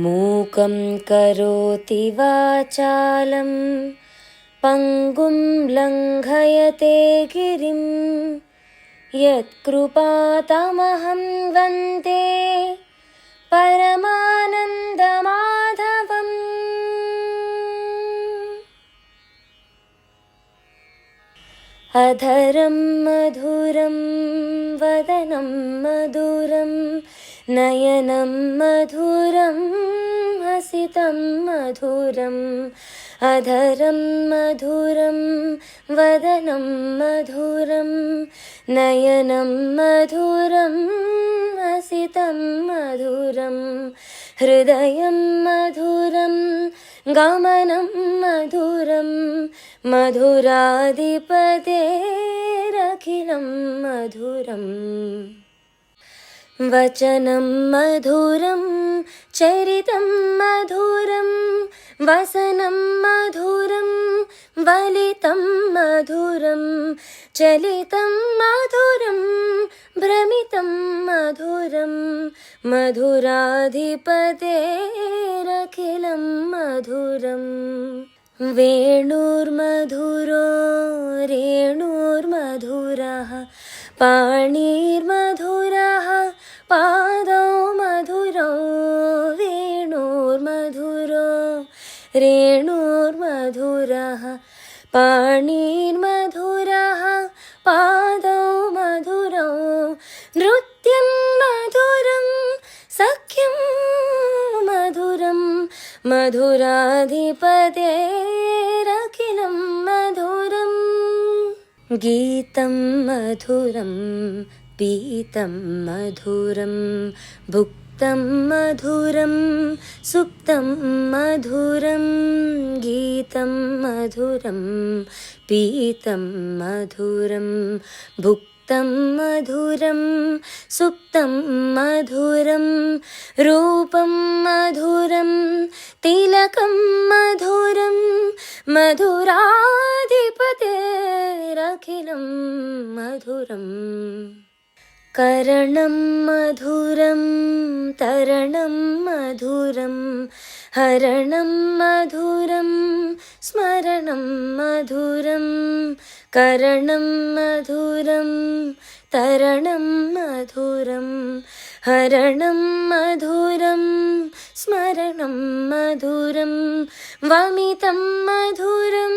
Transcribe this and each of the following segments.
మూకం కరోతి వాచాలం పంగుం లంఘయతే గిరిం యత్కృపాతమహం వందే పరమానందమాధవం. అధరం మధురం వదనం మధురం నయనం మధురం హసితం మధురం. అధరం మధురం వదనం మధురం నయనం మధురం హసితం మధురం. హృదయం మధురం గమనం మధురం మధురాధిపతేరఖిలం మధురం. వచనం మధురం చరితం మధురం వసనం మధురం వలితం మధురం. చలితం మధురం భ్రమితం మధురం మధురాధిపతేరఖిలం మధురం. వేణుర్మధురో రేణుర్మధురః పాణిర్మధురః పాదౌ మధురౌ. వేణుర్మధురో రేణుర్మధురః పాణిర్మధురః పాదౌ మధురౌ. నృత్యం మధురం సఖ్యం మధురం మధురాధిపతేరఖిలం మధురం. గీతం మధురం పీతం మధురం భుక్తం మధురం సుప్తం మధురం. గీతం మధురం పీతం మధురం భుక్తం మధురం సుప్తం మధురం. రూపం మధురం తిలకం మధురం మధురాధిపతేరఖిలం మధురం. కరణం మధురం తరణం మధురం హరణం మధురం స్మరణం మధురం. కరణం మధురం తరణం మధురం హరణం మధురం స్మరణం మధురం. వమితం మధురం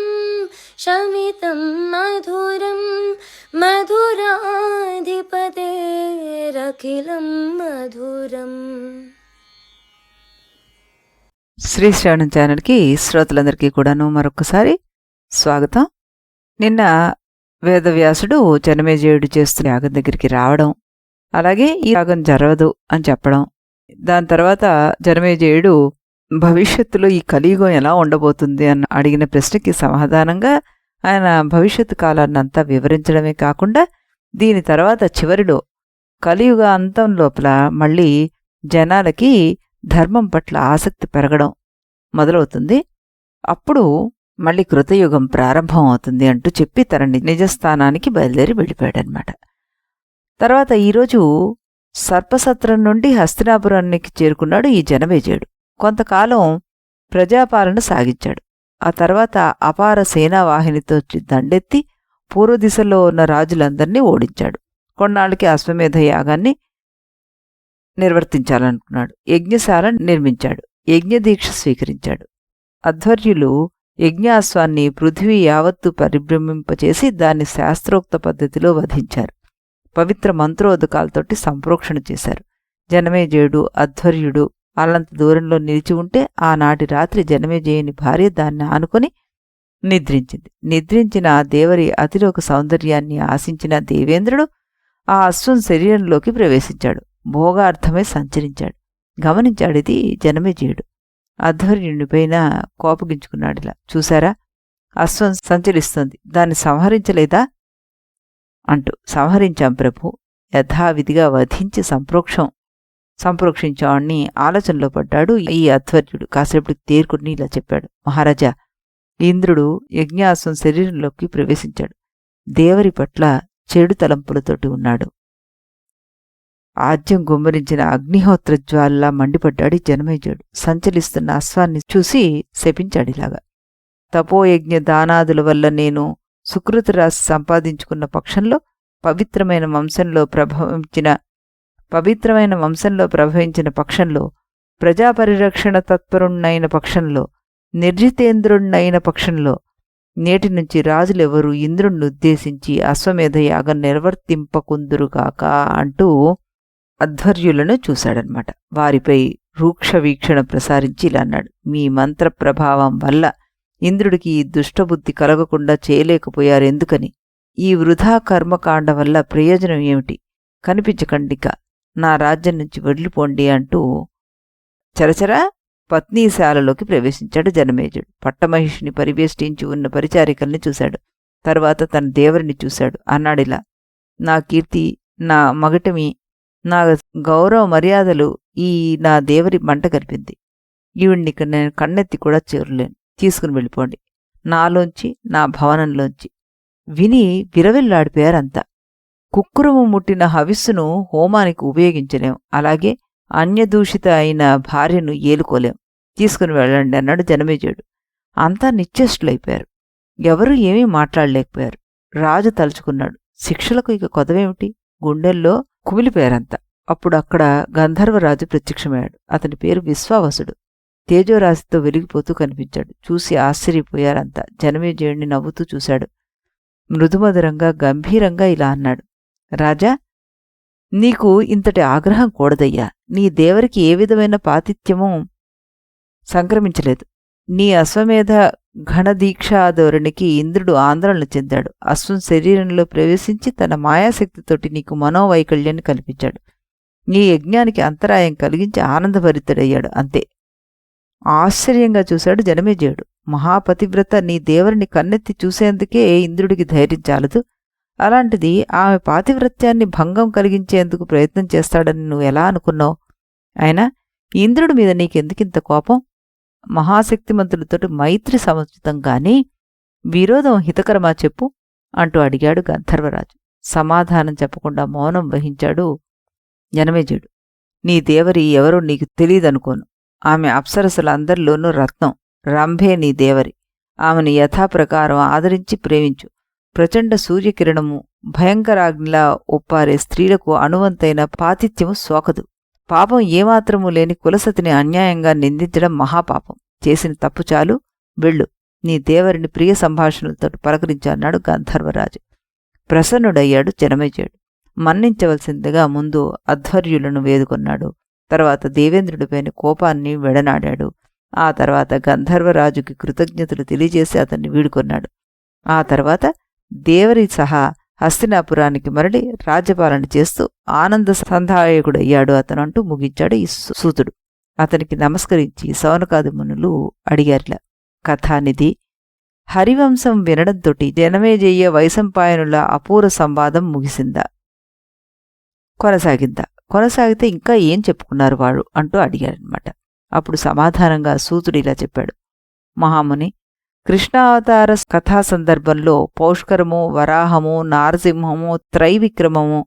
శమితం మధురం మధురాధిపతేరఖిలం మధురం. శ్రీ శ్రవణం ఛానల్కి శ్రోతలందరికీ కూడాను మరొకసారి స్వాగతం. నిన్న వేదవ్యాసుడు జనమేజయుడు చేస్తున్న యాగం దగ్గరికి రావడం, అలాగే ఈ యాగం జరగదు అని చెప్పడం, దాని తర్వాత జనమేజయుడు భవిష్యత్తులో ఈ కలియుగం ఎలా ఉండబోతుంది అని అడిగిన ప్రశ్నకి సమాధానంగా ఆయన భవిష్యత్తు కాలాన్ని అంతా వివరించడమే కాకుండా దీని తర్వాత చివరిలో కలియుగ అంతం లోపల మళ్ళీ జనాలకి ధర్మం పట్ల ఆసక్తి పెరగడం మొదలవుతుంది. అప్పుడు మళ్ళీ కృతయుగం ప్రారంభం అవుతుంది అంటూ చెప్పి తన నిజస్థానానికి బయలుదేరి వెళ్ళిపోయాడనమాట. తర్వాత ఈరోజు సర్పసత్రం నుండి హస్తినాపురానికి చేరుకున్నాడు ఈ జనమేజయుడు. కొంతకాలం ప్రజాపాలన సాగించాడు. ఆ తర్వాత అపార సేనావాహినితో దండెత్తి పూర్వదిశలో ఉన్న రాజులందర్నీ ఓడించాడు. కొన్నాళ్ళకి అశ్వమేధ యాగాన్ని నిర్వర్తించాలనుకున్నాడు. యజ్ఞశాల నిర్మించాడు. యజ్ఞదీక్ష స్వీకరించాడు. అధ్వర్యులు యజ్ఞాశ్వాన్ని పృథివీ యావత్తు పరిభ్రమింపచేసి దాన్ని శాస్త్రోక్త పద్ధతిలో వధించారు. పవిత్ర మంత్రోదకాలతోటి సంప్రోక్షణ చేశారు. జనమేజయుడు అధ్వర్యుడు అల్లంత దూరంలో నిలిచి ఉంటే ఆనాటి రాత్రి జనమేజయుని భార్య దాన్ని ఆనుకొని నిద్రించింది. నిద్రించిన ఆ దేవరి అతిలోక సౌందర్యాన్ని ఆశించిన దేవేంద్రుడు ఆ అశ్వం శరీరంలోకి ప్రవేశించాడు. భోగార్థమై సంచరించాడు. గమనించాడిది జనమేజయుడు. అధ్వర్యునిపైన కోపగించుకున్నాడిలా. చూశారా, అశ్వం సంచరిస్తోంది, దాన్ని సంహరించలేదా అంటూ. సంహరించాం ప్రభు, యథావిధిగా వధించి సంప్రోక్షించామని ఆలోచనలో పడ్డాడు ఈ అధ్వర్యుడు. కాసేపటికి తేరుకుని ఇలా చెప్పాడు. మహారాజా, ఇంద్రుడు యజ్ఞాశ్వం శరీరంలోకి ప్రవేశించాడు. దేవరి పట్ల చెడు తలంపులతోటి ఉన్నాడు. ఆజ్యం గుమ్మరించిన అగ్నిహోత్ర జ్వాలలా మండిపడ్డాడు జనమేజయుడు. సంచలిస్తున్న అశ్వాన్ని చూసి శపించాడిలాగా. తపోయజ్ఞ దానాదుల వల్ల నేను సుకృతరాశి సంపాదించుకున్న పక్షంలో, పవిత్రమైన వంశంలో ప్రభవించిన పక్షంలో, ప్రజాపరిరక్షణ తత్పరుణ్ణైన పక్షంలో, నిర్జితేంద్రుణ్ణైన పక్షంలో, నేటి నుంచి రాజులెవరూ ఇంద్రుణ్ణుద్దేశించి అశ్వమేధ యాగం నిర్వర్తింపకుందురుగాక అంటూ అధ్వర్యులను చూశాడనమాట. వారిపై రూక్ష వీక్షణ ప్రసారించి ఇలా అన్నాడు. మీ మంత్ర ప్రభావం వల్ల ఇంద్రుడికి ఈ దుష్టబుద్ధి కలగకుండా చేయలేకపోయారెందుకని? ఈ వృధా కర్మకాండ వల్ల ప్రయోజనం ఏమిటి? కనిపించకండిక, నా రాజ్యం నుంచి వదిలిపోండి అంటూ చరచరా పత్నీశాలలోకి ప్రవేశించాడు జనమేజయుడు. పట్టమహిషిని పరివేష్టించి ఉన్న పరిచారికల్ని చూశాడు. తర్వాత తన దేవరిని చూశాడు. అన్నాడిలా, నా కీర్తి, నా మగటమి, నా గౌరవ మర్యాదలు ఈ నా దేవరి మంట కలిపింది. ఈవిడ్నిక నేను కన్నెత్తి కూడా చేరలేను. తీసుకుని వెళ్ళిపోండి నాలోంచి, నా భవనంలోంచి. విని విరవిల్లాడిపోయారంతా. కుక్కురము ముట్టిన హవిస్సును హోమానికి ఉపయోగించలేం, అలాగే అన్యదూషిత అయిన భార్యను ఏలుకోలేం. తీసుకుని వెళ్ళండి అన్నాడు జనమేజయుడు. అంతా నిశ్చేష్టులైపోయారు. ఎవరూ ఏమీ మాట్లాడలేకపోయారు. రాజు తలుచుకున్నాడు, శిక్షలకు ఇక కొదవేమిటి? గుండెల్లో కుమిలిపోయారంతా. అప్పుడు అక్కడ గంధర్వరాజు ప్రత్యక్షమయ్యాడు. అతని పేరు విశ్వావసుడు. తేజోరాశితో వెలిగిపోతూ కనిపించాడు. చూసి ఆశ్చర్యపోయారంతా. జనమేజయుడిని నవ్వుతూ చూశాడు. మృదుమధురంగా గంభీరంగా ఇలా అన్నాడు, రాజా, నీకు ఇంతటి ఆగ్రహం కూడదయ్యా. నీ దేవరికి ఏ విధమైన పాతిథ్యమూ సంక్రమించలేదు. నీ అశ్వమేధ ఘనదీక్షాధోరణికి ఇంద్రుడు ఆందోళన చెందాడు. అశ్వం శరీరంలో ప్రవేశించి తన మాయాశక్తితోటి నీకు మనోవైకల్యాన్ని కల్పించాడు. నీ యజ్ఞానికి అంతరాయం కలిగించి ఆనందభరితుడయ్యాడు. అంతే. ఆశ్చర్యంగా చూశాడు జనమేజయుడు. మహాపతివ్రత నీ దేవరిని కన్నెత్తి చూసేందుకే ఇంద్రుడికి ధైర్యం చాలదు. అలాంటిది ఆమె పాతివ్రత్యాన్ని భంగం కలిగించేందుకు ప్రయత్నం చేస్తాడని నువ్వు ఎలా అనుకున్నావు? అయినా ఇంద్రుడి మీద నీకెందుకింత కోపం? మహాశక్తిమంతుడితోటి మైత్రి సముచితం గాని విరోధం హితకరమా చెప్పు అంటూ అడిగాడు గంధర్వరాజు. సమాధానం చెప్పకుండా మౌనం వహించాడు జనమేజయుడు. నీ దేవరి ఎవరో నీకు తెలీదనుకోను. ఆమె అప్సరసలందరిలోనూ రత్నం. రంభే నీ దేవరి. ఆమెను యథాప్రకారం ఆదరించి ప్రేమించు. ప్రచండ సూర్యకిరణము భయంకరాగ్నిలా ఒప్పారే స్త్రీలకు అణువంతైన పాతిథ్యము సోకదు. పాపం ఏమాత్రమూ లేని కులసతిని అన్యాయంగా నిందించడం మహాపాపం. చేసిన తప్పు చాలు, వెళ్ళు. నీ దేవరిని ప్రియ సంభాషణలతో పలకరించన్నాడు గంధర్వరాజు. ప్రసన్నుడయ్యాడు జనమేజయుడు. మన్నించవలసిందిగా ముందు అధ్వర్యులను వేదుకొన్నాడు. తర్వాత దేవేంద్రుడిపైన కోపాన్ని వెడనాడాడు. ఆ తర్వాత గంధర్వరాజుకి కృతజ్ఞతలు తెలియజేసి అతన్ని వీడుకొన్నాడు. ఆ తర్వాత దేవరి సహా హస్తినాపురానికి మరలి రాజ్యపాలన చేస్తూ ఆనంద సంధాయకుడయ్యాడు అతను అంటూ ముగించాడు ఈ సూతుడు. అతనికి నమస్కరించి సౌనకాది మునులు అడిగారిలా, కథానిధి, హరివంశం వినడంతోటి జనమేజయ వైశంపాయనుల అపూర్వ సంవాదం ముగిసిందా, కొనసాగిందా? కొనసాగితే ఇంకా ఏం చెప్పుకున్నారు వాడు అంటూ అడిగారనమాట. అప్పుడు సమాధానంగా సూతుడు ఇలా చెప్పాడు, మహాముని, కృష్ణావతార కథా సందర్భంలో పౌష్కరము, వరాహము, నారసింహము, త్రైవిక్రమము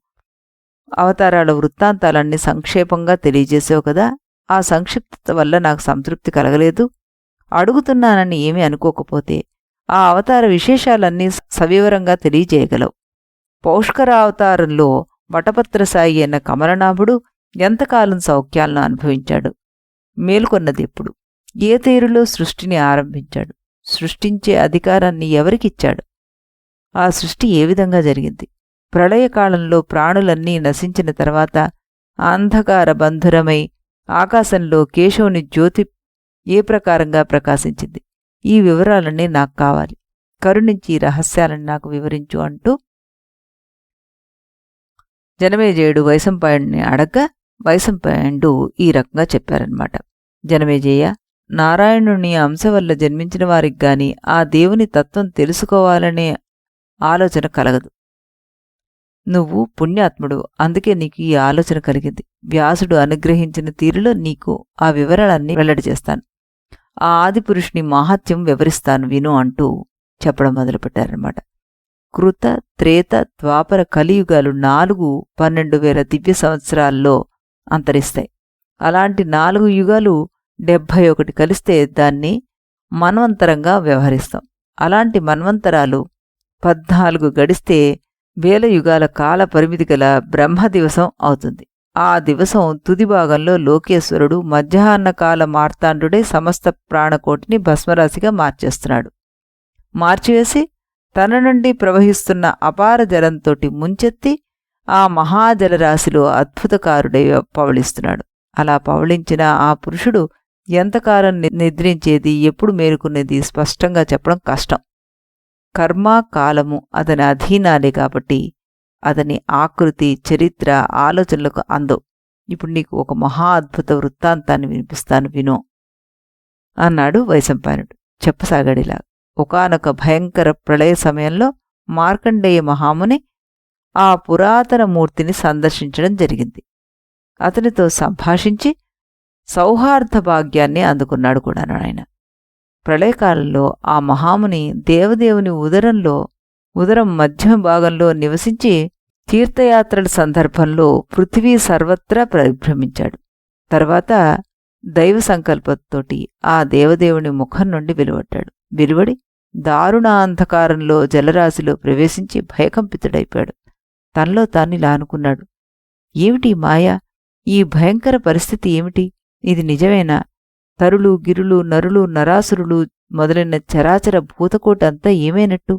అవతారాల వృత్తాంతాలన్నీ సంక్షేపంగా తెలియజేసావు కదా. ఆ సంక్షిప్తత వల్ల నాకు సంతృప్తి కలగలేదు. అడుగుతున్నానని ఏమీ అనుకోకపోతే ఆ అవతార విశేషాలన్నీ సవివరంగా తెలియజేయగలవు. పౌష్కరావతారంలో వటపత్రసాయి అయిన కమలనాభుడు ఎంతకాలం సౌఖ్యాలను అనుభవించాడు? మేల్కొన్నదెప్పుడు? ఏ తీరులో సృష్టిని ఆరంభించాడు? సృష్టించే అధికారాన్ని ఎవరికిచ్చాడు? ఆ సృష్టి ఏ విధంగా జరిగింది? ప్రళయకాలంలో ప్రాణులన్నీ నశించిన తర్వాత అంధకార బంధురమై ఆకాశంలో కేశవుని జ్యోతి ఏ ప్రకారంగా ప్రకాశించింది? ఈ వివరాలన్నీ నాకు కావాలి. కరుణించి ఈ రహస్యాలను నాకు వివరించు అంటూ జనమేజయుడు వైశంపాయనుని అడగ్గా వైశంపాయనుడు ఈ రకంగా చెప్పారన్నమాట. జనమేజయ, నారాయణుని అంశ వల్ల జన్మించిన వారికి గాని ఆ దేవుని తత్వం తెలుసుకోవాలనే ఆలోచన కలగదు. నువ్వు పుణ్యాత్ముడు, అందుకే నీకు ఈ ఆలోచన కలిగింది. వ్యాసుడు అనుగ్రహించిన తీరులో నీకు ఆ వివరాలన్నీ వెల్లడి చేస్తాను. ఆ ఆదిపురుషుని మాహాత్యం వివరిస్తాను విను అంటూ చెప్పడం మొదలుపెట్టారన్నమాట. కృత, త్రేత, ద్వాపర, కలియుగాలు 4 12,000 దివ్య సంవత్సరాల్లో అంతరిస్తాయి. అలాంటి 4 యుగాలు 71 కలిస్తే దాన్ని మన్వంతరంగా వ్యవహరిస్తాం. అలాంటి మన్వంతరాలు 14 గడిస్తే 1000 యుగాల కాల పరిమితి గల బ్రహ్మదివసం అవుతుంది. ఆ దివసం తుది భాగంలో లోకేశ్వరుడు మధ్యాహ్నకాల మార్తాండుడే సమస్త ప్రాణకోటిని భస్మరాశిగా మార్చేస్తున్నాడు. మార్చివేసి తన నుండి ప్రవహిస్తున్న అపార జలంతోటి ముంచెత్తి ఆ మహాజలరాశిలో అద్భుతకారుడై పవళిస్తున్నాడు. అలా పవళించిన ఆ పురుషుడు ఎంతకాలం నిద్రించేది, ఎప్పుడు మేలుకునేది స్పష్టంగా చెప్పడం కష్టం. కర్మ, కాలము అతని అధీనాలే కాబట్టి అతని ఆకృతి, చరిత్ర ఆలోచనలకు అందవు. ఇప్పుడు నీకు ఒక మహా అద్భుత వృత్తాంతాన్ని వినిపిస్తాను, వినో అన్నాడు వైశంపాయనుడు. చెప్పసాగాడిలా. ఒకానొక భయంకర ప్రళయ సమయంలో మార్కండేయ మహాముని ఆ పురాతన మూర్తిని సందర్శించడం జరిగింది. అతనితో సంభాషించి సౌహార్ద భాగ్యాన్ని అందుకున్నాడు కూడా ఆయన. ప్రళయకాలంలో ఆ మహాముని దేవదేవుని ఉదరం మధ్య భాగంలో నివసించి తీర్థయాత్రల సందర్భంలో పృథివీ సర్వత్రా పరిభ్రమించాడు. తర్వాత దైవ సంకల్పంతోటి ఆ దేవదేవుని ముఖం నుండి వెలువడి దారుణ అంధకారంలో జలరాశిలో ప్రవేశించి భయకంపితుడైపోయాడు. తనలో తానిలా అనుకున్నాడు, ఏమిటి మాయ? ఈ భయంకర పరిస్థితి ఏమిటి? ఇది నిజమేనా? తరులు, గిరులు, నరులు, నరాసురులు మొదలైన చరాచర భూతకోటి అంతా ఏమైనట్టు?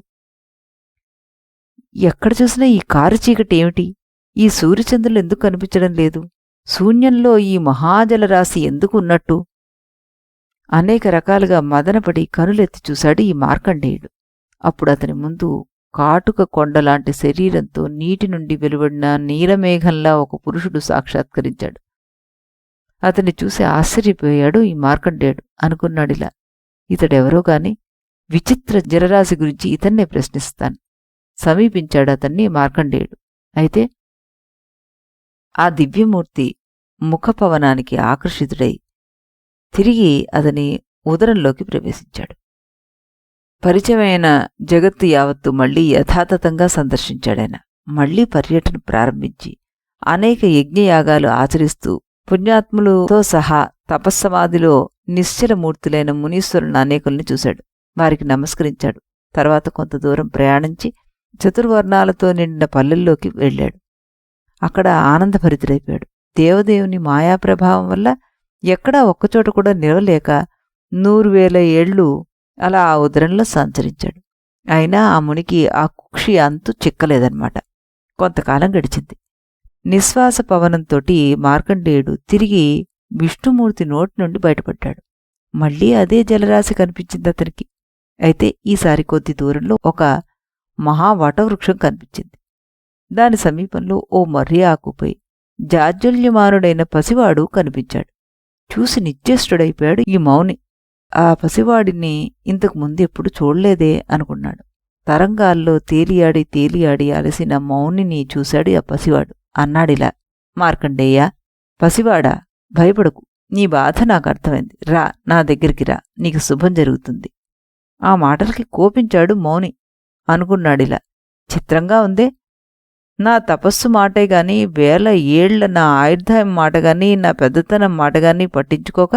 ఎక్కడ చూసినా ఈ కారు చీకటి ఏమిటి? ఈ సూర్యచంద్రులు ఎందుకు కనిపించడం లేదు? శూన్యంలో ఈ మహాజలరాశి ఎందుకు ఉన్నట్టు? అనేక రకాలుగా మదనపడి కనులెత్తి చూశాడు ఈ మార్కండేయుడు. అప్పుడు అతని ముందు కాటుక కొండలాంటి శరీరంతో నీటి నుండి వెలువడిన నీలమేఘంలా ఒక పురుషుడు సాక్షాత్కరించాడు. అతన్ని చూసి ఆశ్చర్యపోయాడు ఈ మార్కండేయుడు. అనుకున్నాడిలా, ఇతడెవరో గాని విచిత్ర జలరాశి గురించి ఇతన్నే ప్రశ్నిస్తాను. సమీపించాడు అతన్ని మార్కండేయుడు. అయితే ఆ దివ్యమూర్తి ముఖపవనానికి ఆకర్షితుడై తిరిగి అతని ఉదరంలోకి ప్రవేశించాడు. పరిచయమైన జగత్తు యావత్తు మళ్లీ యథాతథంగా సందర్శించాడాయన. మళ్లీ పర్యటన ప్రారంభించి అనేక యజ్ఞయాగాలు ఆచరిస్తూ పుణ్యాత్ములతో సహా తపస్సమాధిలో నిశ్చలమూర్తులైన మునీశ్వరులను అనేకుల్ని చూశాడు. వారికి నమస్కరించాడు. తర్వాత కొంత దూరం ప్రయాణించి చతుర్వర్ణాలతో నిండిన పల్లెల్లోకి వెళ్ళాడు. అక్కడ ఆనందభరితుడైపోయాడు. దేవదేవుని మాయాప్రభావం వల్ల ఎక్కడా ఒక్కచోట కూడా నిలవలేక 100,000 ఏళ్లు అలా ఆ ఉదరంలో సంచరించాడు. అయినా ఆ మునికి ఆ కుక్షి అంతు చిక్కలేదన్నమాట. కొంతకాలం గడిచింది. నిశ్వాస పవనంతోటి మార్కండేయుడు తిరిగి విష్ణుమూర్తి నోటి నుండి బయటపడ్డాడు. మళ్లీ అదే జలరాశి కనిపించింది అతనికి. అయితే ఈసారి కొద్ది దూరంలో ఒక మహావటవృక్షం కనిపించింది. దాని సమీపంలో ఓ మర్రి ఆకుపై జాజ్వల్యమానుడైన పసివాడు కనిపించాడు. చూసి నిశ్చేష్టుడైపోయాడు ఈ మౌని. ఆ పసివాడిని ఇంతకు ముందెప్పుడు చూడలేదే అనుకున్నాడు. తరంగాల్లో తేలియాడి అలసిన మౌనిని చూశాడు ఆ పసివాడు. అన్నాడిలా, మార్కండేయ, పసివాడా, భయపడకు. నీ బాధ నాకు అర్థమైంది. రా, నా దగ్గరికి రా, నీకు శుభం జరుగుతుంది. ఆ మాటలకి కోపించాడు మౌని. అనుకున్నాడిలా, చిత్రంగా ఉందే, నా తపస్సు మాటే గాని 1000 ఏళ్ల నా ఆయుర్దాయం మాటగాని నా పెద్దతనం మాటగాని పట్టించుకోక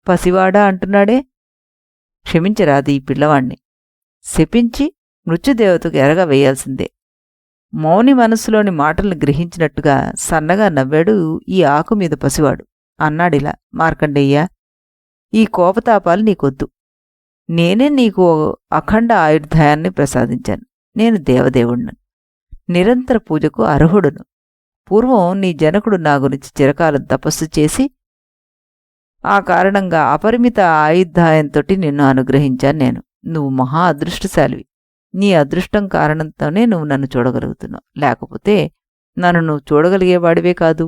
పసివాడా అంటున్నాడే. క్షమించరాదు ఈ పిల్లవాణ్ణి. శపించి మృత్యుదేవతకు ఎరగా వేయాల్సిందే. మౌని మనస్సులోని మాటల్ని గ్రహించినట్టుగా సన్నగా నవ్వాడు ఈ ఆకుమీద పసివాడు. అన్నాడిలా, మార్కండేయ్య, ఈ కోపతాపాలు నీకొద్దు. నేనే నీకు అఖండ ఆయుర్దాయాన్ని ప్రసాదించాను. నేను దేవదేవుణ్ణి, నిరంతర పూజకు అర్హుడును. పూర్వం నీ జనకుడు నా గురించి చిరకాలం తపస్సు చేసి ఆ కారణంగా అపరిమిత ఆయుర్దాయంతోటి నిన్ను అనుగ్రహించాను నేను. నువ్వు మహా అదృష్టశాలివి. నీ అదృష్టం కారణంతోనే నువ్వు నన్ను చూడగలుగుతున్నావు. లేకపోతే నన్ను నువ్వు చూడగలిగేవాడివే కాదు.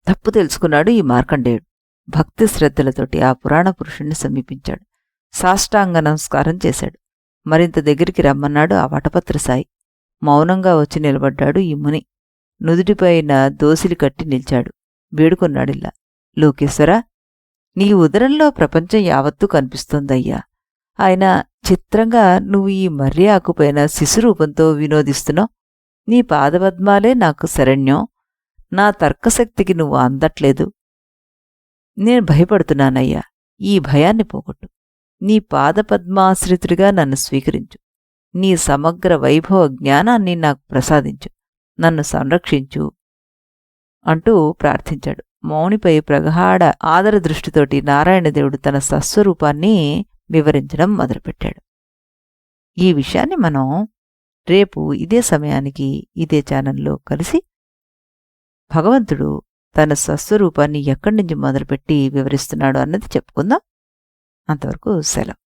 తప్పు తెలుసుకున్నాడు ఈ మార్కండేయుడు. భక్తి శ్రద్ధలతోటి ఆ పురాణ పురుషుణ్ణి సమీపించాడు. సాష్టాంగ నమస్కారం చేశాడు. మరింత దగ్గరికి రమ్మన్నాడు ఆ వటపత్రసాయి. మౌనంగా వచ్చి నిలబడ్డాడు ఈ ముని. నుదుటిపైన దోసిలి కట్టి నిల్చాడు. వేడుకొన్నాడిల్లా, లోకేశ్వరా, నీ ఉదరంలో ప్రపంచం యావత్తూ కనిపిస్తోందయ్యా. ఆయన చిత్రంగా నువ్వు ఈ మర్రి ఆకుపైన శిశురూపంతో వినోదిస్తున్నావు. నీ పాదపద్మాలే నాకు శరణ్యం. నా తర్కశక్తికి నువ్వు అందట్లేదు. నేను భయపడుతున్నానయ్యా. ఈ భయాన్ని పోగొట్టు. నీ పాదపద్మాశ్రితుడిగా నన్ను స్వీకరించు. నీ సమగ్ర వైభవ జ్ఞానాన్ని నాకు ప్రసాదించు. నన్ను సంరక్షించు అంటూ ప్రార్థించాడు. మౌనిపై ప్రగాఢ ఆదర దృష్టితోటి నారాయణదేవుడు తన సస్వరూపాన్ని వివరించడం మొదలుపెట్టాడు. ఈ విషయాన్ని మనం రేపు ఇదే సమయానికి ఇదే ఛానల్లో కలిసి భగవంతుడు తన స్వస్వరూపాన్ని ఎక్కడి నుంచి మొదలుపెట్టి వివరిస్తున్నాడు అన్నది చెప్పుకుందాం. అంతవరకు సెలవు.